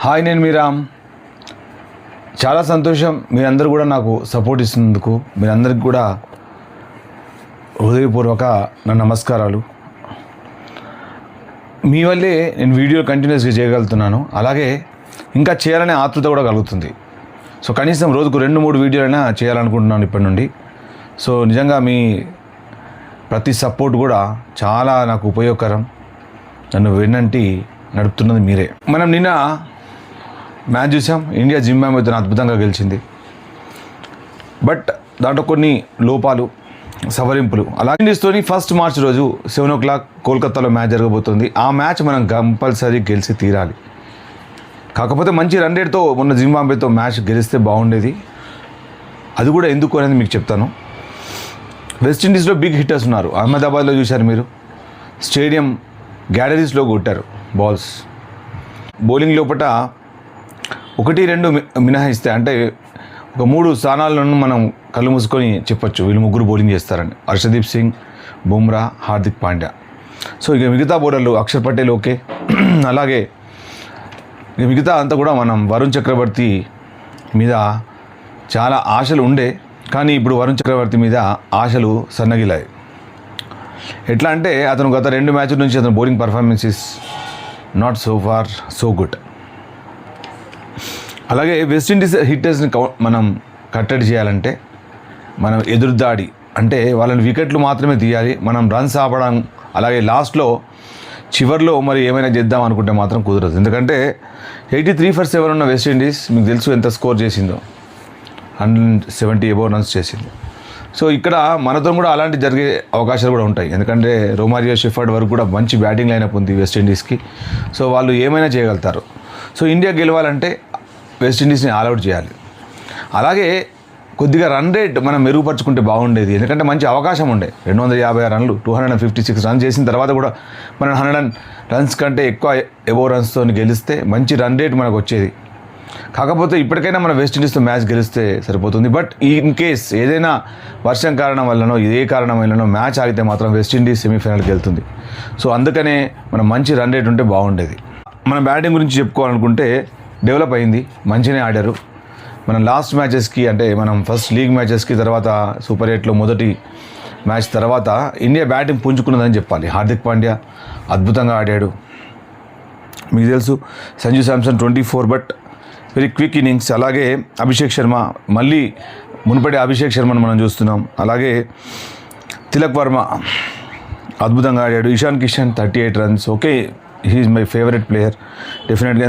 Hi, నేను మీ రామ్. చాలా సంతోషం మీరందరూ కూడా నాకు సపోర్ట్ ఇస్తున్నందుకు. మీరందరికీ కూడా హృదయపూర్వక నా నమస్కారాలు. మీ వల్లే నేను వీడియో కంటిన్యూస్గా చేయగలుగుతున్నాను. అలాగే ఇంకా చేయాలనే ఆతృత కూడా కలుగుతుంది. సో కనీసం రోజుకు 2-3 వీడియోలైనా చేయాలనుకుంటున్నాను ఇప్పటి నుండి. సో నిజంగా మీ ప్రతి సపోర్ట్ కూడా చాలా నాకు ఉపయోగకరం. నన్ను వెన్నంటి నడుపుతున్నది మీరే. మనం నిన్న మ్యాచ్ చూసాం. ఇండియా జింబాబ్వేతో అద్భుతంగా గెలిచింది. బట్ దాంట్లో కొన్ని లోపాలు, సవరింపులు. అలాగే ఇండియాతోని ఫస్ట్ మార్చ్ రోజు 7 o'clock కోల్కతాలో మ్యాచ్ జరగబోతుంది. ఆ మ్యాచ్ మనం కంపల్సరీ గెలిచి తీరాలి. కాకపోతే మంచి రన్ రేట్తో మొన్న జింబాబ్వేతో మ్యాచ్ గెలిస్తే బాగుండేది. అది కూడా ఎందుకు అనేది మీకు చెప్తాను. వెస్టిండీస్లో బిగ్ హిట్టర్స్ ఉన్నారు. అహ్మదాబాద్లో చూశారు మీరు, స్టేడియం గ్యాలరీస్లో కొట్టారు బాల్స్. బౌలింగ్ లోపల 1-2 మినహాయిస్తే, అంటే ఒక 3 స్థానాలను మనం కళ్ళు మూసుకొని చెప్పొచ్చు వీళ్ళు ముగ్గురు బౌలింగ్ చేస్తారని. హర్షదీప్ సింగ్, బుమ్రా, హార్దిక్ పాండ్యా. సో ఇక మిగతా బౌలర్లు అక్షర్ పటేల్ ఓకే. అలాగే ఇక మిగతా అంతా కూడా మనం వరుణ్ చక్రవర్తి మీద చాలా ఆశలు ఉండే, కానీ ఇప్పుడు వరుణ్ చక్రవర్తి మీద ఆశలు సన్నగిలాయి. ఎట్లా అంటే అతను గత 2 మ్యాచ్ల నుంచి అతను bowling performance is not so far so good. అలాగే వెస్టిండీస్ హిట్టర్స్ని మనం కట్టడి చేయాలంటే మనం ఎదురుదాడి, అంటే వాళ్ళని వికెట్లు మాత్రమే తీయాలి. మనం రన్స్ ఆపడం, అలాగే లాస్ట్లో చివర్లో మరి ఏమైనా చేద్దాం అనుకుంటే మాత్రం కుదరదు. ఎందుకంటే 83 for 7 ఉన్న వెస్టిండీస్ మీకు తెలుసు ఎంత స్కోర్ చేసిందో, 170 above రన్స్ చేసింది. సో ఇక్కడ మనతో కూడా అలాంటి జరిగే అవకాశాలు కూడా ఉంటాయి. ఎందుకంటే రోమారియో షెఫర్డ్ వరకు కూడా మంచి బ్యాటింగ్ లైనప్ ఉంది వెస్టిండీస్కి. సో వాళ్ళు ఏమైనా చేయగలుగుతారు. సో ఇండియా గెలవాలంటే వెస్టిండీస్ని ఆల్అవుట్ చేయాలి. అలాగే కొద్దిగా రన్ రేట్ మనం మెరుగుపరుచుకుంటే బాగుండేది. ఎందుకంటే మంచి అవకాశం ఉండే. 256 రన్లు, 256 రన్స్ చేసిన తర్వాత కూడా మనం 100 రన్స్ కంటే ఎక్కువ ఎబో రన్స్తో గెలిస్తే మంచి రన్ రేట్ మనకు వచ్చేది. కాకపోతే ఇప్పటికైనా మన వెస్టిండీస్తో మ్యాచ్ గెలిస్తే సరిపోతుంది. బట్ ఇన్ కేస్ ఏదైనా వర్షం కారణం వల్లనో ఏ కారణం వల్లనో మ్యాచ్ ఆగితే మాత్రం వెస్టిండీస్ సెమీఫైనల్కి వెళ్తుంది. సో అందుకనే మనం మంచి రన్ రేట్ ఉంటే బాగుండేది. మన బ్యాటింగ్ గురించి చెప్పుకోవాలనుకుంటే డెవలప్ అయింది, మంచిగానే ఆడారు. మనం లాస్ట్ మ్యాచెస్కి, అంటే మనం ఫస్ట్ లీగ్ మ్యాచెస్కి తర్వాత సూపర్ 8లో మొదటి మ్యాచ్ తర్వాత ఇండియా బ్యాటింగ్ పుంజుకున్నదని చెప్పాలి. హార్దిక్ పాండ్యా అద్భుతంగా ఆడాడు. మీకు తెలుసు Sanju Samson 24, but very quick innings. అలాగే అభిషేక్ శర్మ, మళ్ళీ మునుపటి అభిషేక్ శర్మను మనం చూస్తున్నాం. అలాగే తిలక్ వర్మ అద్భుతంగా ఆడాడు. Ishan Kishan 38 runs. Okay, he's my favourite player డెఫినెట్గా.